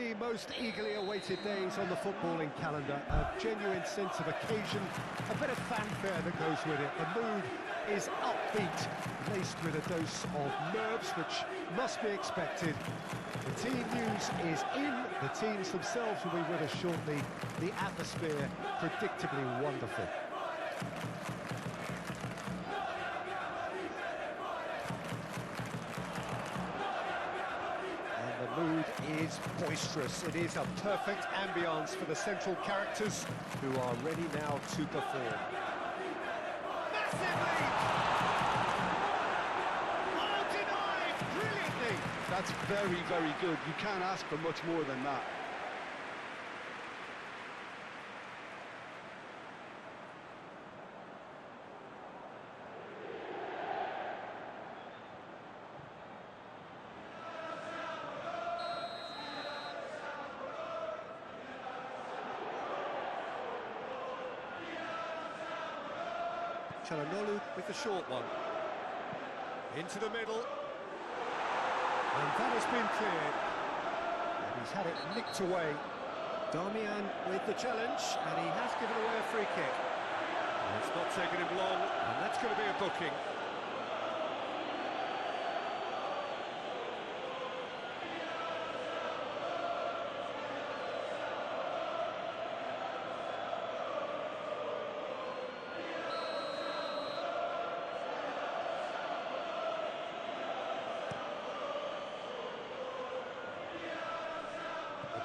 the most eagerly awaited days on the footballing calendar. A genuine sense of occasion, a bit of fanfare that goes with it. The mood is upbeat, laced with a dose of nerves, which must be expected. The team news is in, the teams themselves will be with us shortly. The atmosphere, predictably wonderful. The mood is boisterous. It is a perfect ambience for the central characters who are ready now to perform. Massive lead! Oh, denied! Brilliantly! That's very, very good. You can't ask for much more than that. Çalhanoğlu with the short one. Into the middle. And that has been cleared. And he's had it nicked away. Darmian with the challenge, and he has given away a free kick. And it's not taken him long, and that's going to be a booking.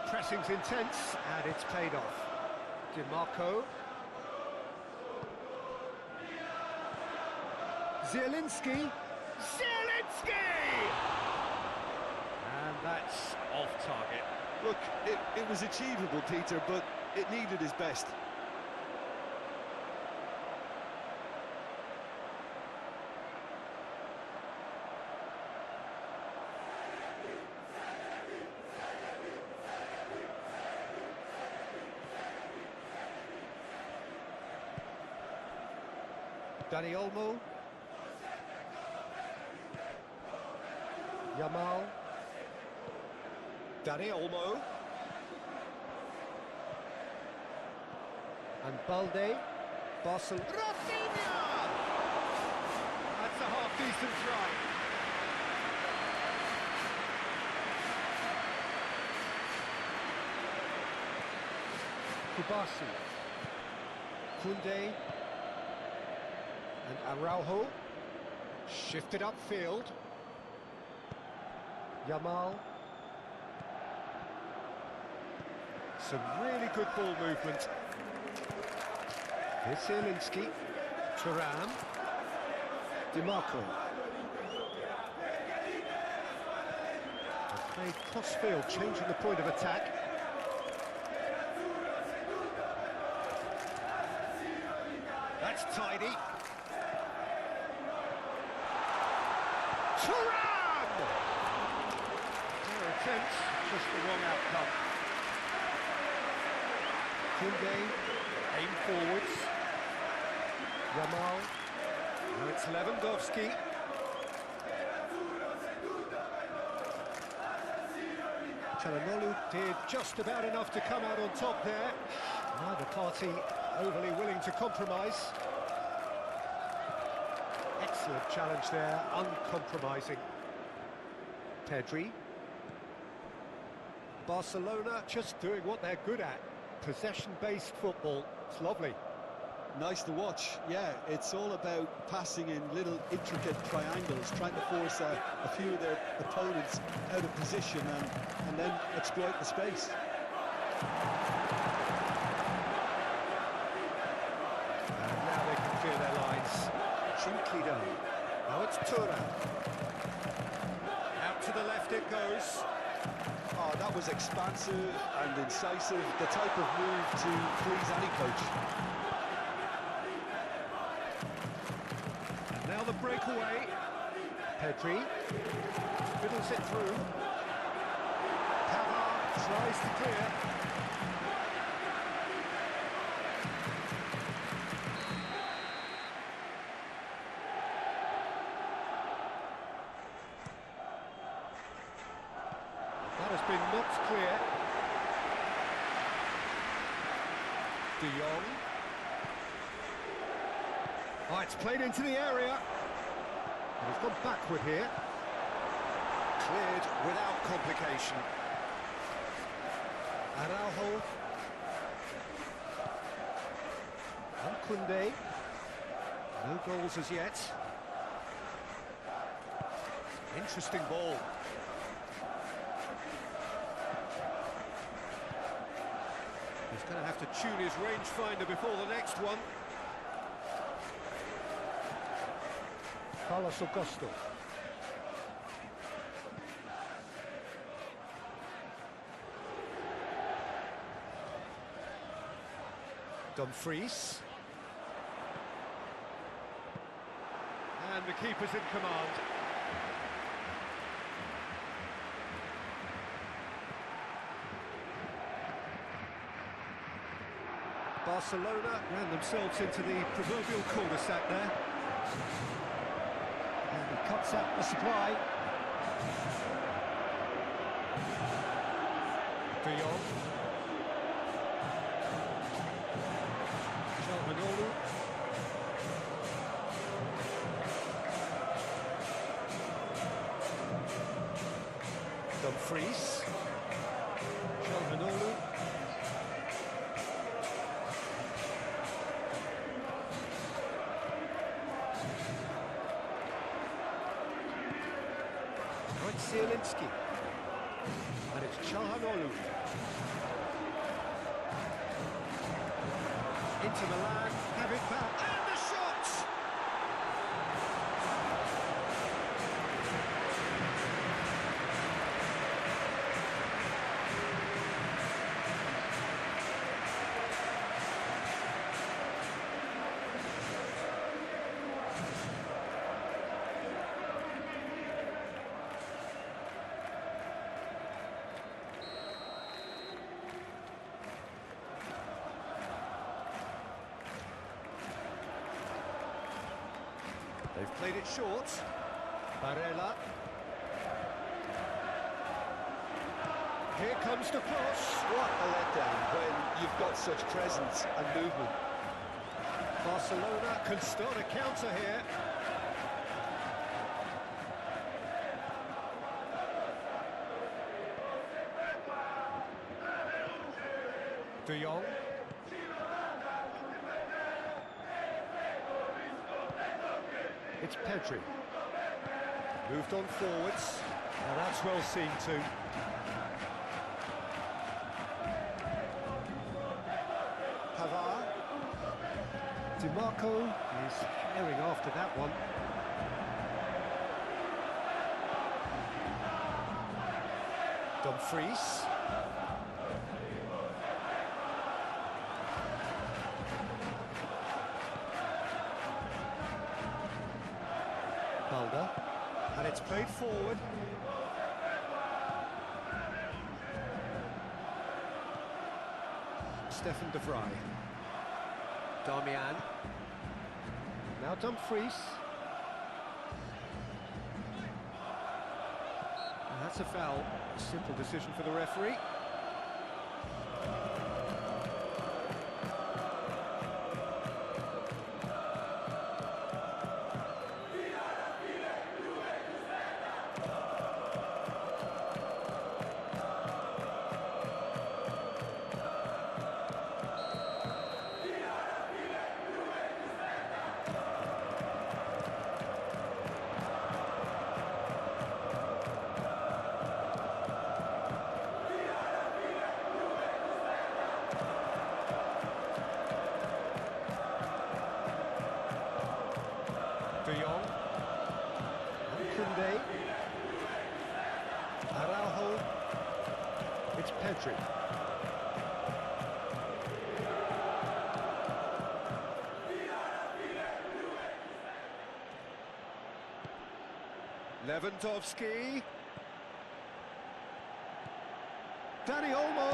Pressing's intense, and it's paid off. DiMarco. Zielinski. Zielinski! And that's off target. Look, it was achievable, Peter, but it needed his best. Dani Olmo. Yamal. Dani Olmo. And Balde. Barcelona. Rafinha! That's a half-decent try. Kubasi. Koundé. And Araujo, shifted upfield. Yamal. Some really good ball movement. Here's Zielinski. Thuram. DiMarco. Played cross-field, changing the point of attack. That's tidy. Thuram! Their attempts, just the wrong outcome. Koundé, aim forwards. Yamal. Now it's Lewandowski. Çalhanoğlu did just about enough to come out on top there. Neither party overly willing to compromise. Excellent challenge there, uncompromising. Pedri. Barcelona just doing what they're good at. Possession-based football. It's lovely. Nice to watch, yeah. It's all about passing in little intricate triangles, trying to force a few of their opponents out of position and then exploit the space. And now they can clear their lines. Simply done. Now it's Thuram. Out to the left it goes. Oh, that was expansive and incisive, the type of move to please any coach. And now the breakaway. Pedri fiddles it through. Pavard tries to clear. That has been knocked clear. De Jong. Oh, it's played into the area. And he's gone backward here. Cleared without complication. Araujo. And Koundé. No goals as yet. Interesting ball. He's going to have to tune his rangefinder before the next one. Carlos Augusto. Dumfries. And the keeper's in command. Barcelona ran themselves into the proverbial cul-de-sac there. And he cuts out the supply. De Jong. Calhanoglu. Dumfries. Calhanoglu. Zielinski. And it's Calhanoglu. Into Milan, have it back, and the shot! They've played it short. Barella. Here comes the cross. What a letdown when you've got such presence and movement. Barcelona can start a counter here. De Jong. It's Pedri. Moved on forwards. Now that's well seen too. Pavard. DiMarco is herring after that one. Dumfries. And it's played forward. Stefan de Vrij. Darmian. Now Dumfries. And that's a foul. Simple decision for the referee. De Jong. Koundé. Araujo. It's Pedri. Lewandowski. Dani Olmo.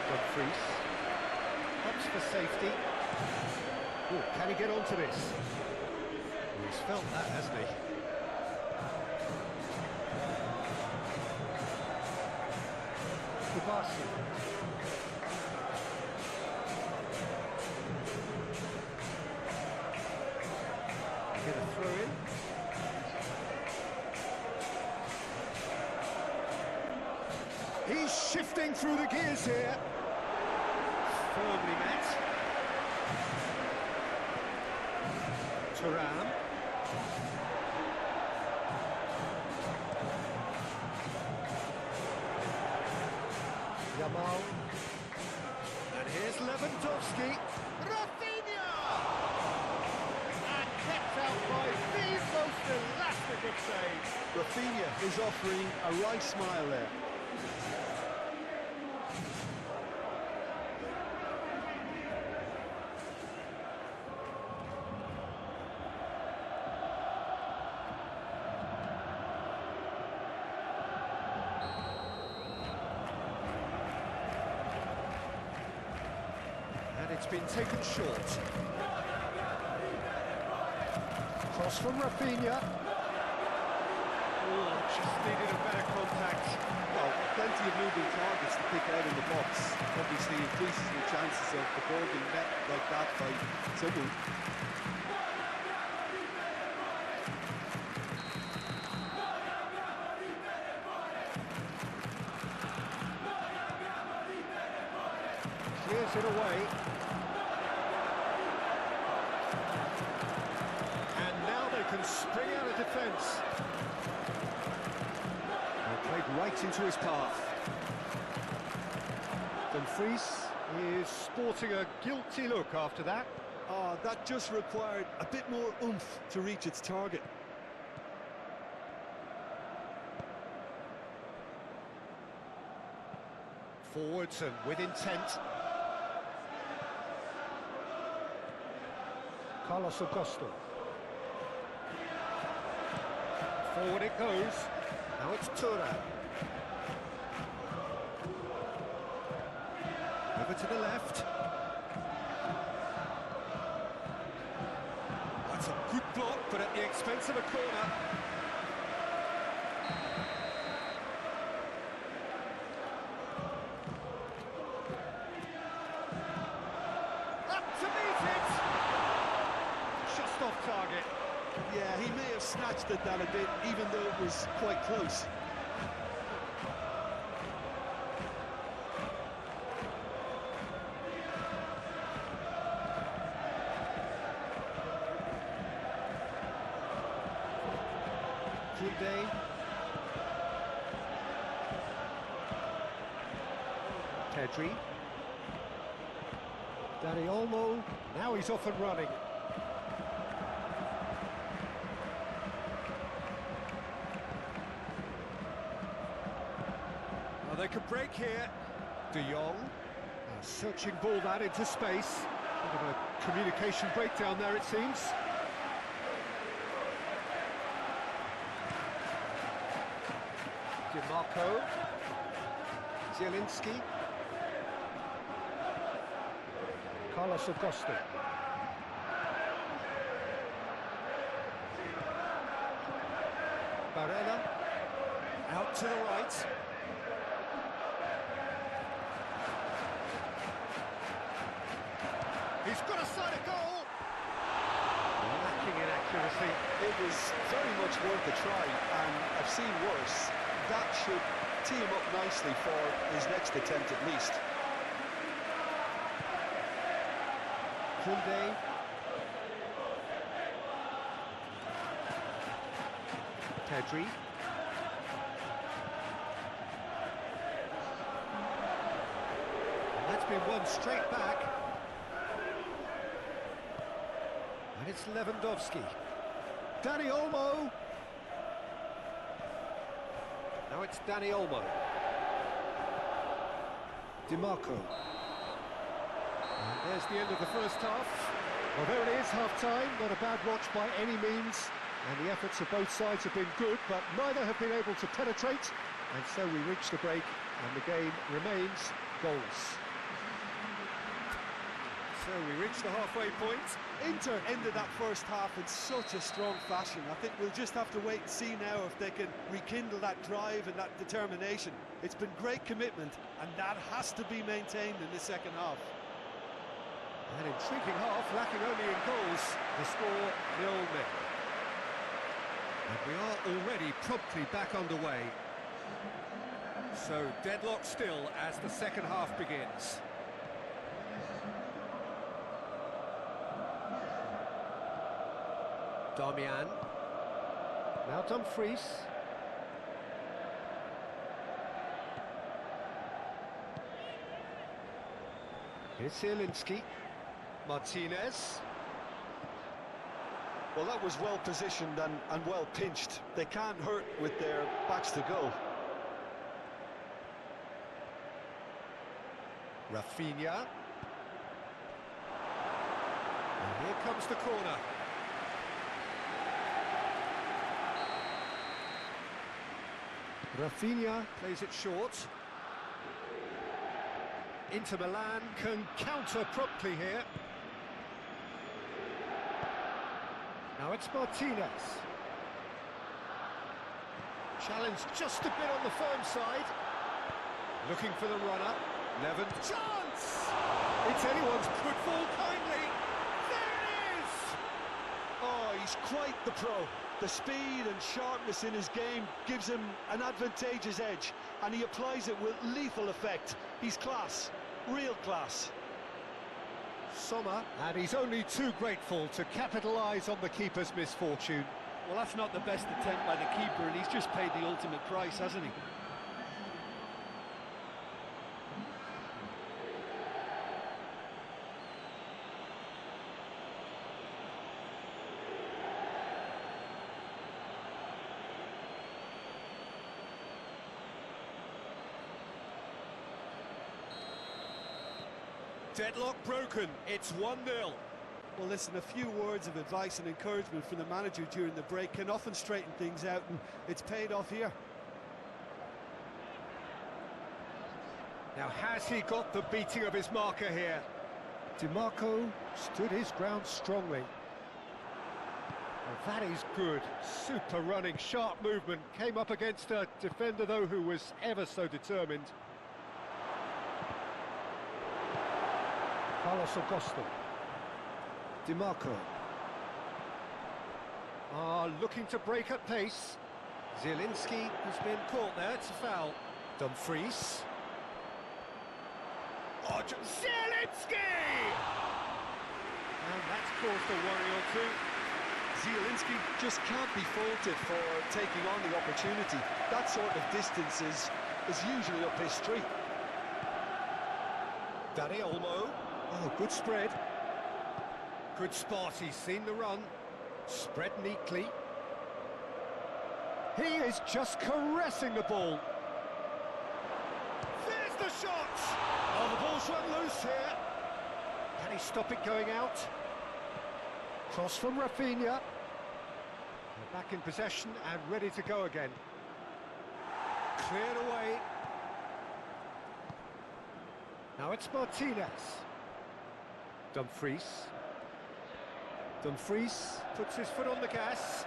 Dumfries. Hops for safety. Ooh, can he get onto this? He's felt that, hasn't he? Kubasi. Get a throw in. He's shifting through the gears here. Firmly met. Turan. Yamal. And here's Lewandowski. Rafinha! And kept out by the most elastic of saves. Rafinha is offering a right smile there. It's been taken short. Cross from Rafinha. Oh, just needed a better contact. Well, plenty of moving targets to pick out in the box. Obviously increases your chances of the ball being met like that by someone. Clears it away. And now they can spring out of defence. Well, played right into his path. Dumfries is sporting a guilty look after that. Oh, that just required a bit more oomph to reach its target. Forwards and with intent. Carlos Augusto. Forward it goes. Now it's Turan. Over to the left. That's a good block, but at the expense of a corner. Up to meet it! Just off target. Yeah, he may have snatched at that a bit, even though it was quite close. Koundé. Pedri. Dani Olmo. Now he's off and running. Well, they could break here. De Jong. Searching ball that into space. Bit of a communication breakdown there, it seems. DiMarco. Zielinski. Carlos Augusto. Barella. Out to the right. He's got a sight of goal. Lacking in accuracy. It was very much worth a try, and I've seen worse. That should tee him up nicely for his next attempt at least. Koundé. Pedri. And that's been won straight back. And it's Lewandowski. Dani Olmo. Now it's Dani Olmo. DiMarco. And there's the end of the first half. Well, there it is, half-time. Not a bad watch by any means. And the efforts of both sides have been good, but neither have been able to penetrate. And so we reach the break, and the game remains goalless. So we reach the halfway point. Inter ended that first half in such a strong fashion. I think we'll just have to wait and see now if they can rekindle that drive and that determination. It's been great commitment, and that has to be maintained in the second half. An intriguing half, lacking only in goals. The score 0-0. And we are already promptly back underway. So deadlock still as the second half begins. Damian. Now Dumfries. Here's Zielinski. Martinez. Well, that was well positioned and well pinched. They can't hurt with their backs to goal. Rafinha. And here comes the corner. Rafinha plays it short. Inter Milan can counter promptly here. Now it's Martinez. Challenge just a bit on the firm side. Looking for the runner. Levin. Chance! It's anyone's football kindly. There it is! Oh, he's quite the pro. The speed and sharpness in his game gives him an advantageous edge, and he applies it with lethal effect. He's class, real class. Sommer, and he's only too grateful to capitalise on the keeper's misfortune. Well, that's not the best attempt by the keeper, and he's just paid the ultimate price, hasn't he? Deadlock broken, it's 1-0. Well, listen, a few words of advice and encouragement from the manager during the break can often straighten things out, and it's paid off here. Now, has he got the beating of his marker here? DiMarco stood his ground strongly. Well, that is good. Super running, sharp movement. Came up against a defender, though, who was ever so determined. Carlos Augusto. DiMarco. Looking to break at pace. Zielinski has been caught there, it's a foul. Dumfries. Zielinski! And that's caused a worry or two. Zielinski just can't be faulted for taking on the opportunity. That sort of distance is usually up his street. Dani Olmo. Oh, good spread. Good spot, he's seen the run. Spread neatly. He is just caressing the ball. There's the shot! Oh, the ball's run loose here. Can he stop it going out? Cross from Rafinha. They're back in possession and ready to go again. Cleared away. Now it's Martinez. Dumfries. Dumfries puts his foot on the gas.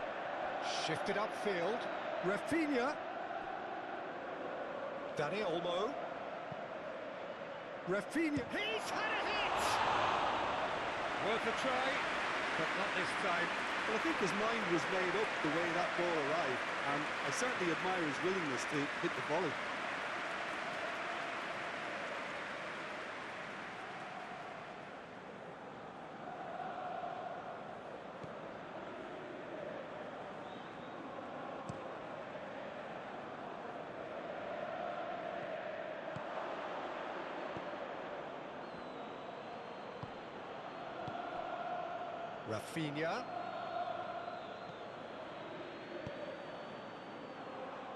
Shifted upfield. Rafinha. Dani Olmo. Rafinha. He's had a hit! Worth a try, but not this time. Well, I think his mind was made up the way that ball arrived, and I certainly admire his willingness to hit the volley. Rafinha.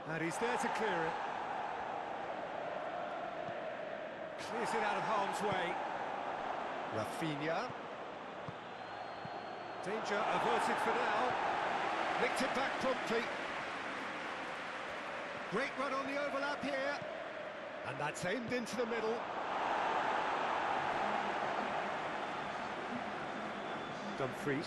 And he's there to clear it. Clears it out of harm's way. Rafinha. Danger averted for now. Nicked it back promptly. Great run on the overlap here. And that's aimed into the middle. Dumfries.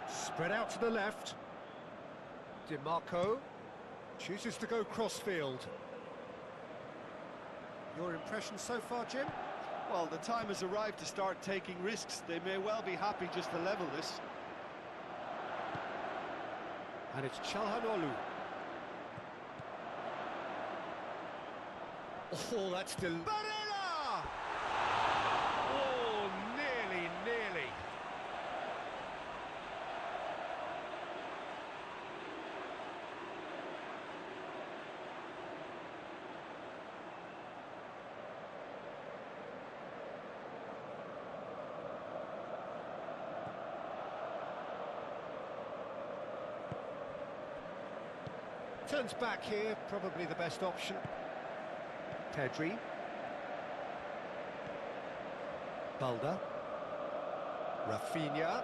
Spread out to the left. DiMarco chooses to go crossfield. Your impression so far, Jim? Well, the time has arrived to start taking risks. They may well be happy just to level this. And it's Çalhanoğlu. Oh, that's still... Barella! Oh, nearly. Turns back here, probably the best option. Pedri. Balda. Rafinha.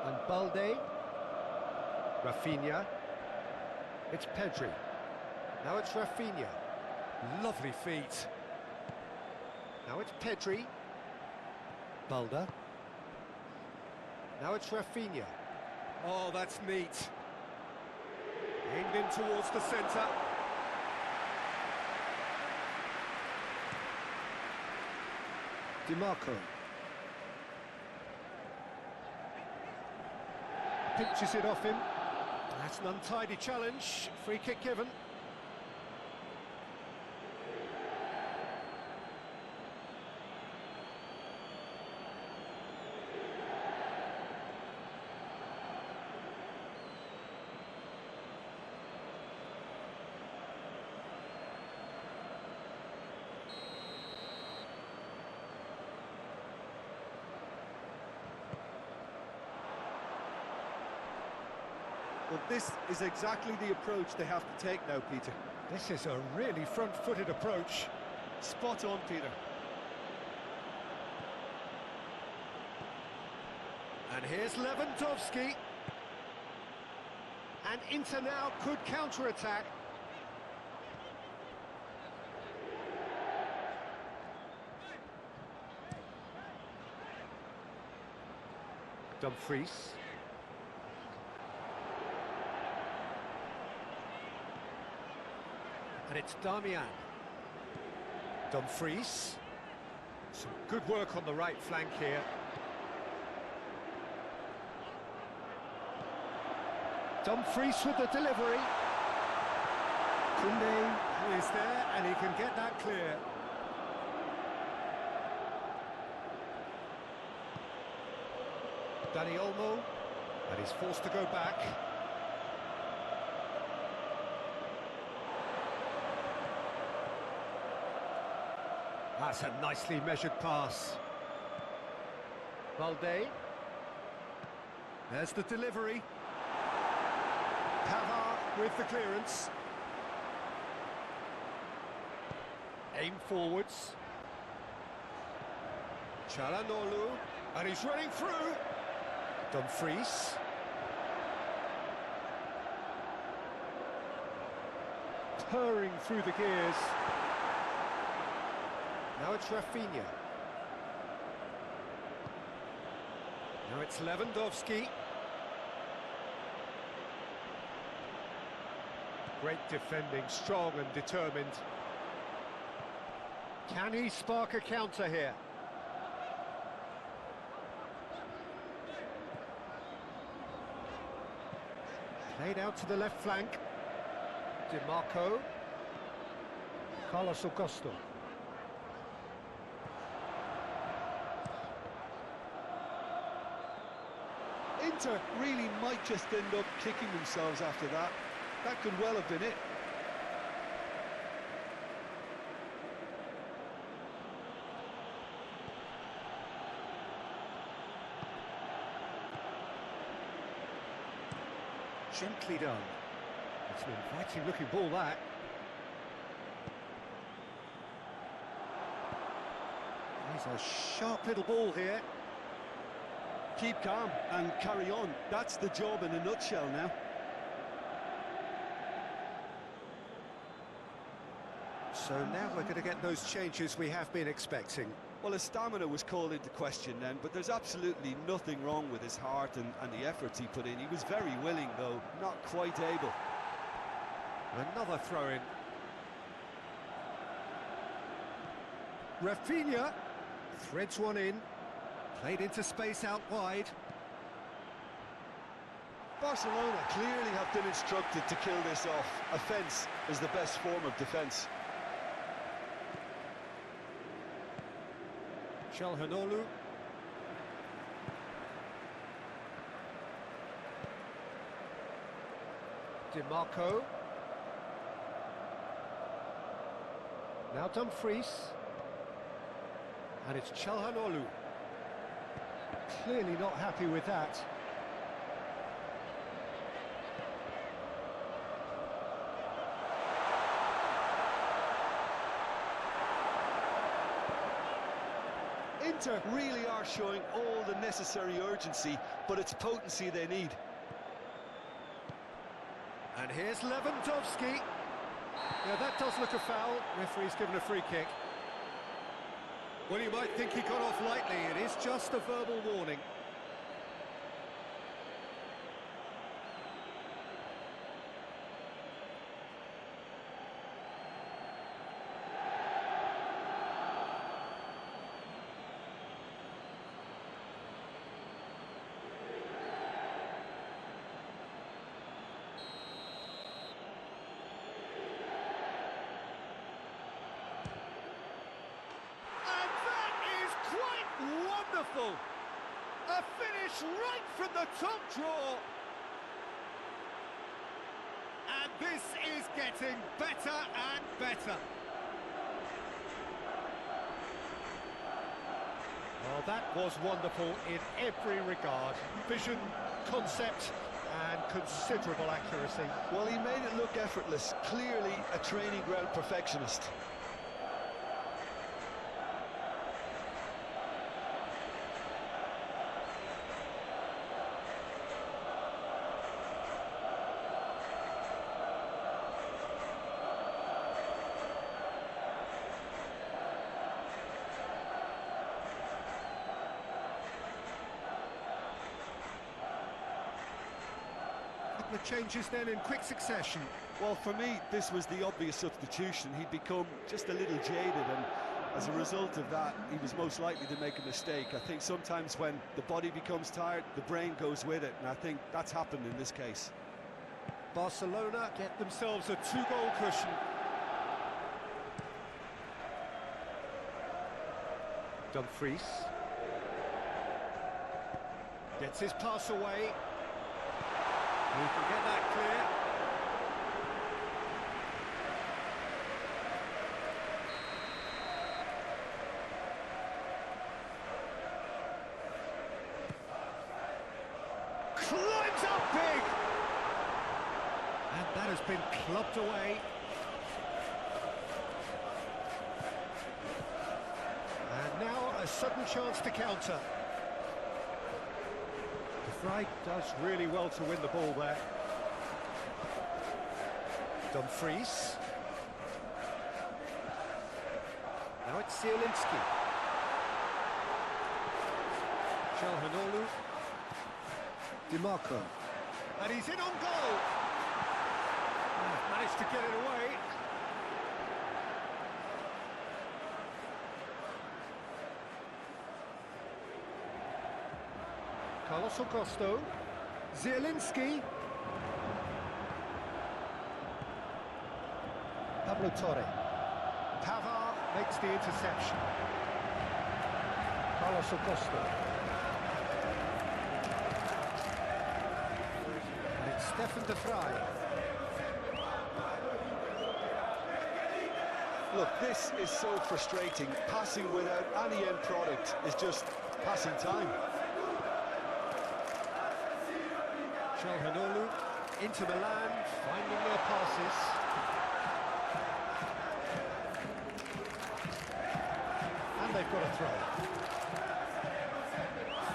And Balde. Rafinha. It's Pedri. Now it's Rafinha. Lovely feet. Now it's Pedri. Balda. Now it's Rafinha. Oh, that's neat. Aimed in towards the centre. DiMarco. Pinches it off him. That's an untidy challenge. Free kick given. Well, this is exactly the approach they have to take now, Peter. This is a really front-footed approach. Spot on, Peter. And here's Lewandowski. And Inter now could counter-attack. Dumfries. And it's Damian. Dumfries. Some good work on the right flank here. Dumfries with the delivery. Koundé is there and he can get that clear. Dani Olmo, and he's forced to go back. That's a nicely measured pass. Balde. There's the delivery. Pavard with the clearance. Aim forwards. Çalhanoğlu, and he's running through. Dumfries. Purring through the gears. Now it's Rafinha. Now it's Lewandowski. Great defending, strong and determined. Can he spark a counter here? Played out to the left flank. DiMarco. Carlos Augusto. Inter really might just end up kicking themselves after that. That could well have been it. Gently done. It's an inviting looking ball, that. There's a sharp little ball here. Keep calm and carry on. That's the job in a nutshell now. So now we're going to get those changes we have been expecting. Well, his stamina was called into question then, but there's absolutely nothing wrong with his heart and the efforts he put in. He was very willing, though, not quite able. Another throw-in. Rafinha threads one in, played into space out wide. Barcelona clearly have been instructed to kill this off. Offence is the best form of defence. Calhanoglu. DiMarco. Now Dumfries. And it's Calhanoglu. Clearly not happy with that. Inter really are showing all the necessary urgency, but it's potency they need. And here's Lewandowski. Yeah, that does look a foul. Referee's given a free kick. Well, you might think he got off lightly. It is just a verbal warning. Wonderful! A finish right from the top draw. And this is getting better and better. Well, that was wonderful in every regard. Vision, concept, and considerable accuracy. Well, he made it look effortless. Clearly a training ground perfectionist. The changes then in quick succession. Well, for me, this was the obvious substitution. He'd become just a little jaded, and as a result of that, he was most likely to make a mistake. I think sometimes when the body becomes tired, the brain goes with it, and I think that's happened in this case. Barcelona get themselves a two-goal cushion. Dumfries gets his pass away. He can get that clear. Climbs up big! And that has been clubbed away. And now a sudden chance to counter. Fry does really well to win the ball there. Dumfries. Now it's Zielinski. Calhanoglu. DiMarco. And he's in on goal. Managed to get it away. Carlos Augusto, Zielinski, Pablo Torre, Pavard makes the interception, Carlos Augusto, and it's Stefan de Vrij. Look, this is so frustrating. Passing without any end product is just passing time. Calhanoglu into Milan, finding their passes. And they've got a throw.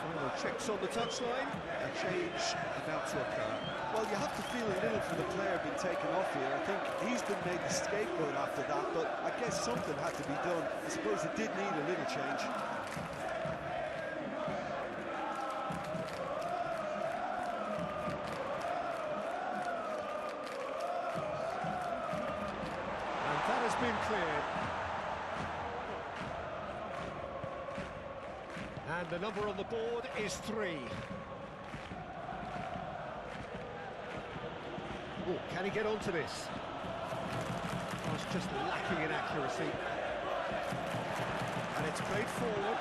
Final Checks on the touchline. A change about to occur. Well, you have to feel a little for the player being taken off here. I think he's been made the scapegoat after that, but I guess something had to be done. I suppose it did need a little change. And that has been cleared. And the number on the board is 3. Oh, can he get onto this? Oh, it's just lacking in accuracy. And it's played forward.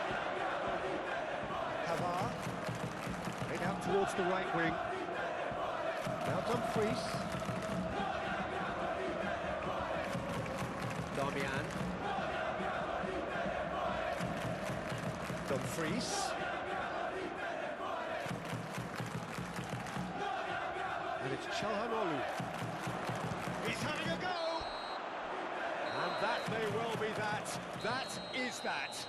Havar. Played out towards the right wing. Now Dumfries. Damian. Dumfries. And it's Çalhanoğlu. He's having a go! And that may well be that. That is that.